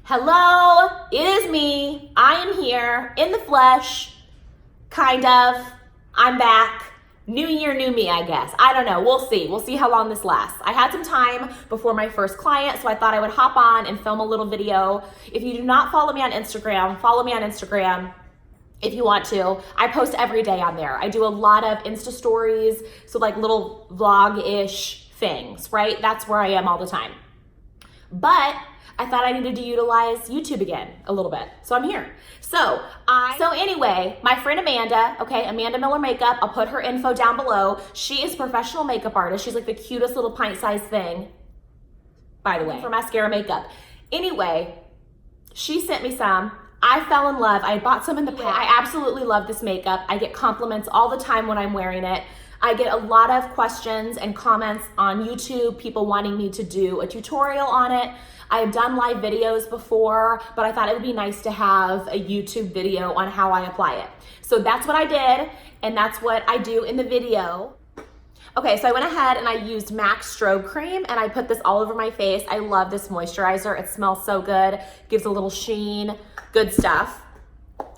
Hello, it is me. I am here in the flesh, kind of. I'm back. New year, new me, I guess. I don't know. We'll see. We'll see how long this lasts. I had some time before my first client, so I thought I would hop on and film a little video. If you do not follow me on Instagram, follow me on Instagram if you want to. I post every day on there. I do a lot of Insta stories, so like little vlog-ish things, right? That's where I am all the time. But I thought I needed to utilize YouTube again a little bit. So I'm here. So anyway, my friend Amanda, okay, Amanda Miller Makeup, I'll put her info down below. She is a professional makeup artist. She's like the cutest little pint-sized thing, by the way, for mascara makeup. Anyway, she sent me some. I fell in love. I bought some in the past. I absolutely love this makeup. I get compliments all the time when I'm wearing it. I get a lot of questions and comments on YouTube, people wanting me to do a tutorial on it. I've done live videos before, but I thought it would be nice to have a YouTube video on how I apply it. So that's what I did, and that's what I do in the video. Okay, so I went ahead and I used MAC Strobe Cream, and I put this all over my face. I love this moisturizer. It smells so good, gives a little sheen, good stuff.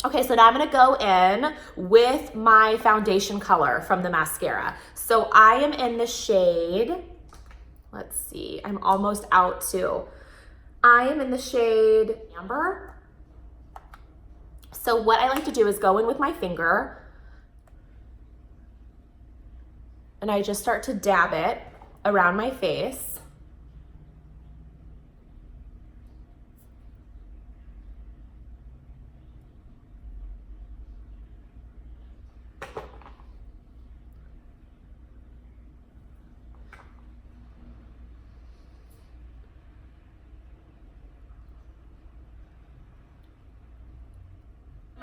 Okay, so now I'm gonna go in with my foundation color from the mascara. So I am in the shade, let's see, I'm almost out too. I am in the shade Amber. So what I like to do is go in with my finger and I just start to dab it around my face.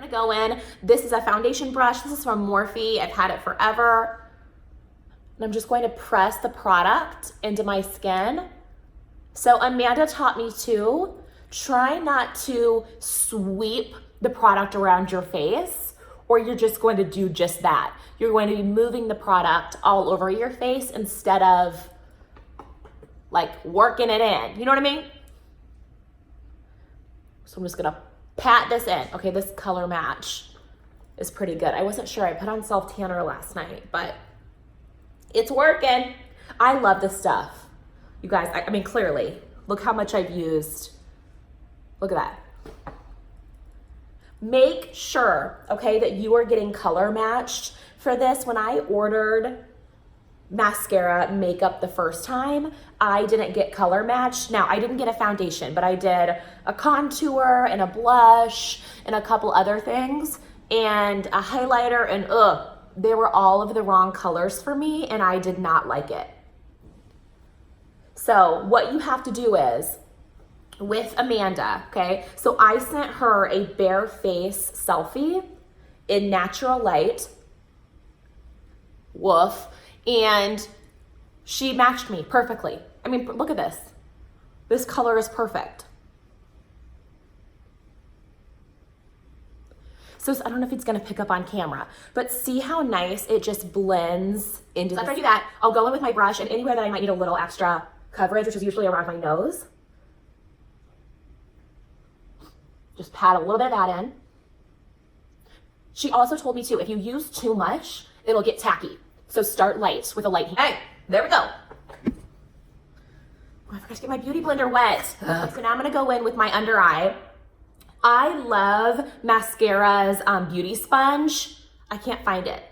I'm gonna go in. This is a foundation brush. This is from Morphe. I've had it forever. And I'm just going to press the product into my skin. So Amanda taught me to try not to sweep the product around your face, or you're just going to do just that. You're going to be moving the product all over your face instead of like working it in. You know what I mean? So I'm just gonna pat this in. Okay, this color match is pretty good. I wasn't sure. I put on self tanner last night, but it's working. I love this stuff. You guys, I mean, clearly, look how much I've used. Look at that. Make sure, okay, that you are getting color matched for this. When I ordered mascara makeup the first time, I didn't get color matched. Now, I didn't get a foundation, but I did a contour and a blush and a couple other things and a highlighter, and they were all of the wrong colors for me and I did not like it. So what you have to do is, with Amanda, okay, so I sent her a bare face selfie in natural light, woof, and she matched me perfectly. I mean, look at this. This color is perfect. So I don't know if it's gonna pick up on camera, but see how nice it just blends into the. After I do that, I'll go in with my brush, and anywhere that I might need a little extra coverage, which is usually around my nose, just pat a little bit of that in. She also told me too, if you use too much, it'll get tacky. So start light with a light heat. Hey, there we go. Oh, I forgot to get my beauty blender wet. So now I'm gonna go in with my under eye. I love Maskcara's beauty sponge. I can't find it.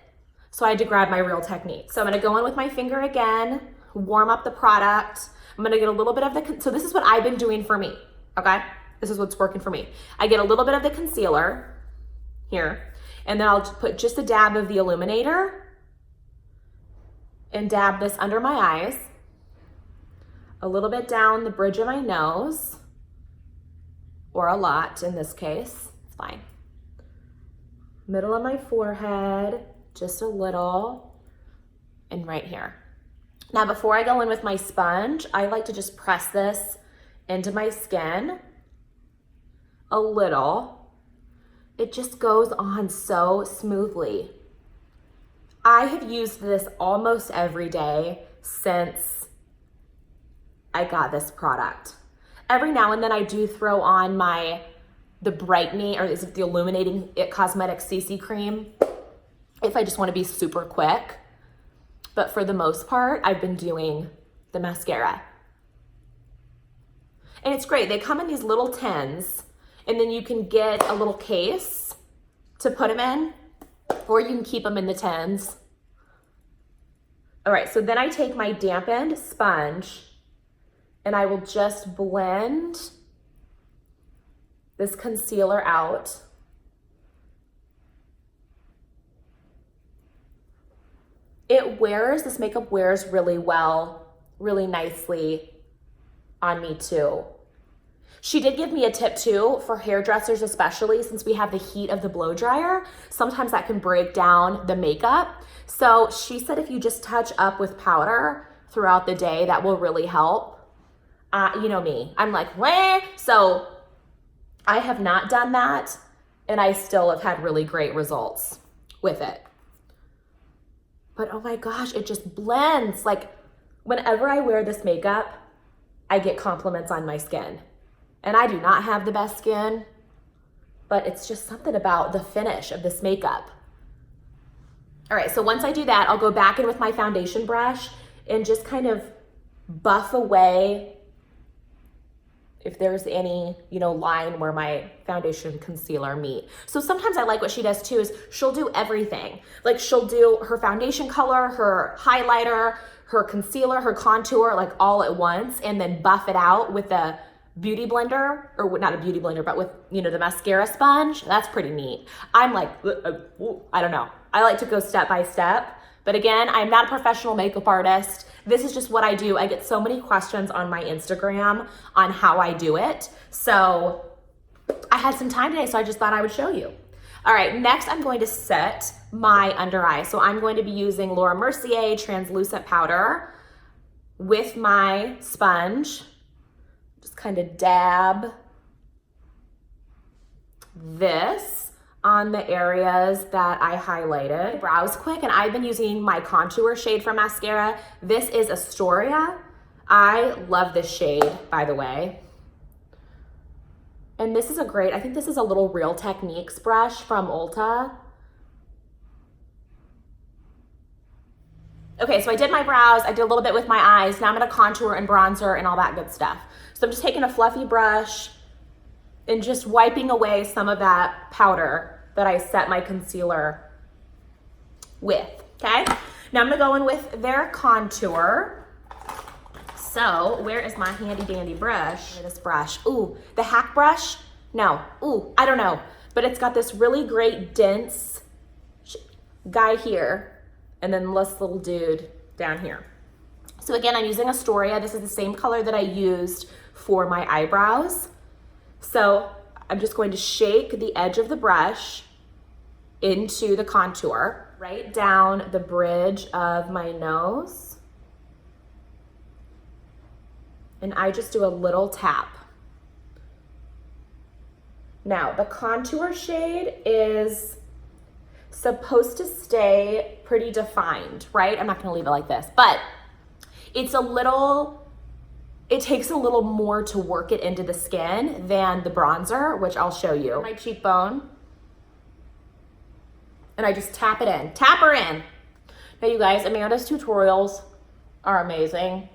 So I had to grab my Real Technique. So I'm gonna go in with my finger again, warm up the product. I'm gonna get a little bit of the, so this is what I've been doing for me, okay? This is what's working for me. I get a little bit of the concealer here, and then I'll put just a dab of the illuminator and dab this under my eyes, a little bit down the bridge of my nose, or a lot in this case, it's fine. Middle of my forehead, just a little, and right here. Now before I go in with my sponge, I like to just press this into my skin a little. It just goes on so smoothly. I have used this almost every day since I got this product. Every now and then I do throw on the brightening, or is it the illuminating It Cosmetics CC cream if I just want to be super quick. But for the most part, I've been doing the mascara. And it's great. They come in these little tins, and then you can get a little case to put them in, or you can keep them in the tins. All right, so then I take my dampened sponge and I will just blend this concealer out. This makeup wears really well, really nicely on me too. She did give me a tip too for hairdressers, especially since we have the heat of the blow dryer. Sometimes that can break down the makeup. So she said if you just touch up with powder throughout the day, that will really help. You know me, I'm like, wah! So I have not done that, and I still have had really great results with it. But oh my gosh, it just blends. Like whenever I wear this makeup, I get compliments on my skin. And I do not have the best skin, but it's just something about the finish of this makeup. All right, so once I do that, I'll go back in with my foundation brush and just kind of buff away if there's any, line where my foundation concealer meet. So sometimes I like what she does too is she'll do everything. Like she'll do her foundation color, her highlighter, her concealer, her contour, like all at once, and then buff it out with a beauty blender, or not a beauty blender, but with, the mascara sponge. That's pretty neat. I'm like, I don't know. I like to go step by step. But again, I'm not a professional makeup artist. This is just what I do. I get so many questions on my Instagram on how I do it. So I had some time today, so I just thought I would show you. All right, next I'm going to set my under eye. So I'm going to be using Laura Mercier translucent powder with my sponge. Just kind of dab this on the areas that I highlighted. Brows quick, and I've been using my contour shade from Maskcara. This is Astoria. I love this shade, by the way. And this is I think this is a little Real Techniques brush from Ulta. Okay, so I did my brows, I did a little bit with my eyes. Now I'm gonna contour and bronzer and all that good stuff. So I'm just taking a fluffy brush and just wiping away some of that powder that I set my concealer with, okay? Now I'm gonna go in with their contour. So where is my handy dandy brush? This brush, ooh, the hack brush? No, ooh, I don't know. But it's got this really great dense guy here, and then this little dude down here. So again, I'm using Astoria. This is the same color that I used for my eyebrows. So I'm just going to shake the edge of the brush into the contour, right down the bridge of my nose. And I just do a little tap. Now, the contour shade is supposed to stay pretty defined, right? I'm not gonna leave it like this, but it takes a little more to work it into the skin than the bronzer, which I'll show you. My cheekbone. And I just tap it in. Tap her in. Now you guys, Amanda's tutorials are amazing.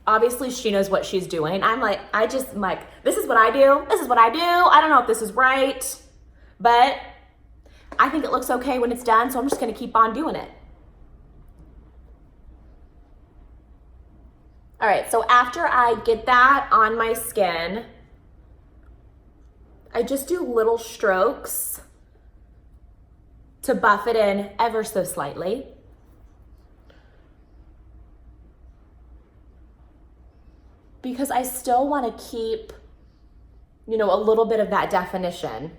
Obviously she knows what she's doing. I'm like, this is what I do. This is what I do. I don't know if this is right, but I think it looks okay when it's done, so I'm just gonna keep on doing it. All right, so after I get that on my skin, I just do little strokes to buff it in ever so slightly. Because I still want to keep, a little bit of that definition.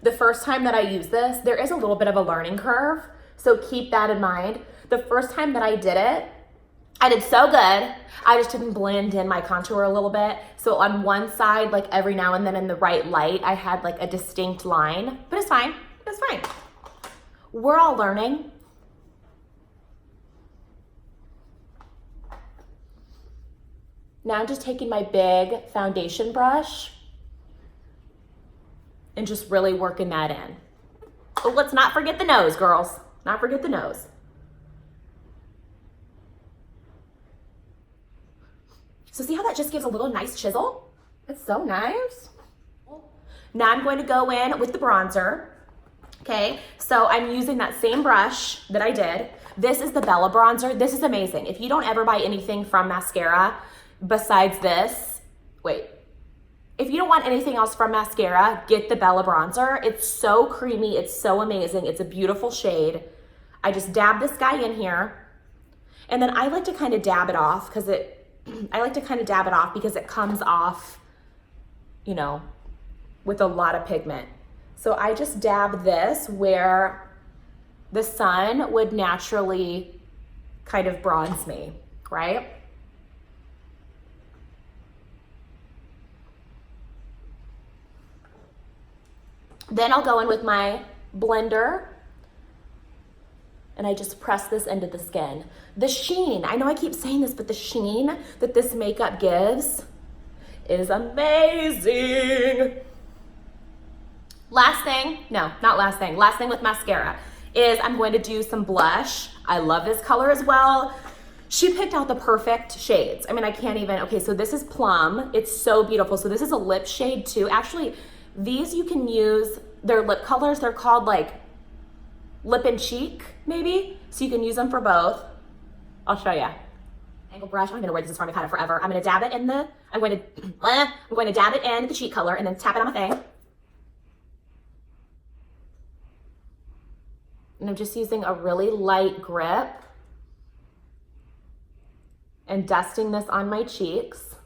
The first time that I use this, there is a little bit of a learning curve, so keep that in mind. The first time that I did it, I did so good. I just didn't blend in my contour a little bit. So on one side, like every now and then in the right light, I had like a distinct line, but it's fine. It's fine. We're all learning. Now I'm just taking my big foundation brush and just really working that in. Oh, let's not forget the nose, girls. Not forget the nose. So see how that just gives a little nice chisel? It's so nice. Now I'm going to go in with the bronzer. Okay, so I'm using that same brush that I did. This is the Bella bronzer. This is amazing. If you don't ever buy anything from Maskcara besides this, if you don't want anything else from Maskcara, get the Bella bronzer. It's so creamy, it's so amazing. It's a beautiful shade. I just dab this guy in here, and then I like to kind of dab it off because it comes off, you know, with a lot of pigment. So I just dab this where the sun would naturally kind of bronze me, right? Then I'll go in with my blender and I just press this into the skin. The sheen, I know I keep saying this, but the sheen that this makeup gives is amazing. Last thing with mascara is I'm going to do some blush. I love this color as well. She picked out the perfect shades. I mean, I can't even, okay, so this is Plum. It's so beautiful. So this is a lip shade too. Actually, these you can use, they're lip colors. They're called like lip and cheek, maybe. So you can use them for both. I'll show you. Angle brush, I'm gonna wear this for me, I've had it forever. I'm gonna dab it in the, I'm going to dab it in the cheek color and then tap it on my thing. And I'm just using a really light grip and dusting this on my cheeks.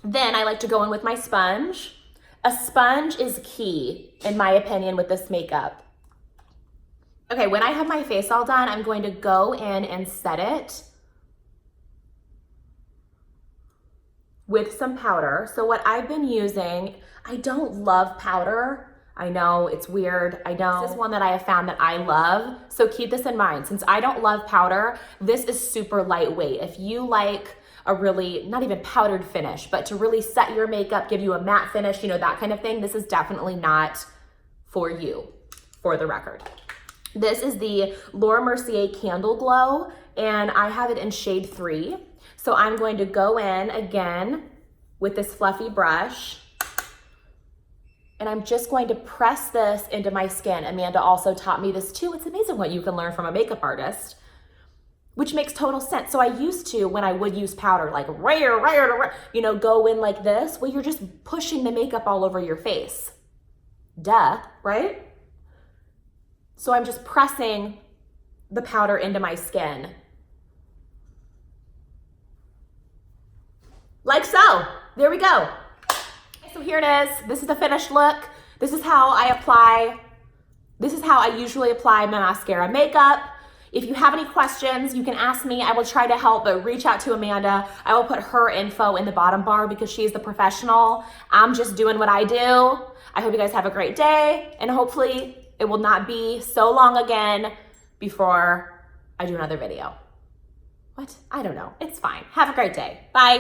Then I like to go in with my sponge. A sponge is key, in my opinion, with this makeup. Okay, when I have my face all done, I'm going to go in and set it with some powder. So what I've been using, I don't love powder. I know it's weird. I know. This is one that I have found that I love. So keep this in mind. Since I don't love powder, this is super lightweight. If you like a really, not even powdered finish, but to really set your makeup, give you a matte finish, you know, that kind of thing, this is definitely not for you, for the record. This is the Laura Mercier Candle Glow, and I have it in shade 3. So I'm going to go in again with this fluffy brush, and I'm just going to press this into my skin. Amanda also taught me this too. It's amazing what you can learn from a makeup artist, which makes total sense. So I used to, when I would use powder, like you know, go in like this. Well, you're just pushing the makeup all over your face. Duh, right? So I'm just pressing the powder into my skin. Like so. There we go. So here it is. This is the finished look. This is how I usually apply my mascara makeup. If you have any questions, you can ask me. I will try to help, but reach out to Amanda. I will put her info in the bottom bar because she's the professional. I'm just doing what I do. I hope you guys have a great day, and hopefully it will not be so long again before I do another video. What? I don't know. It's fine. Have a great day. Bye.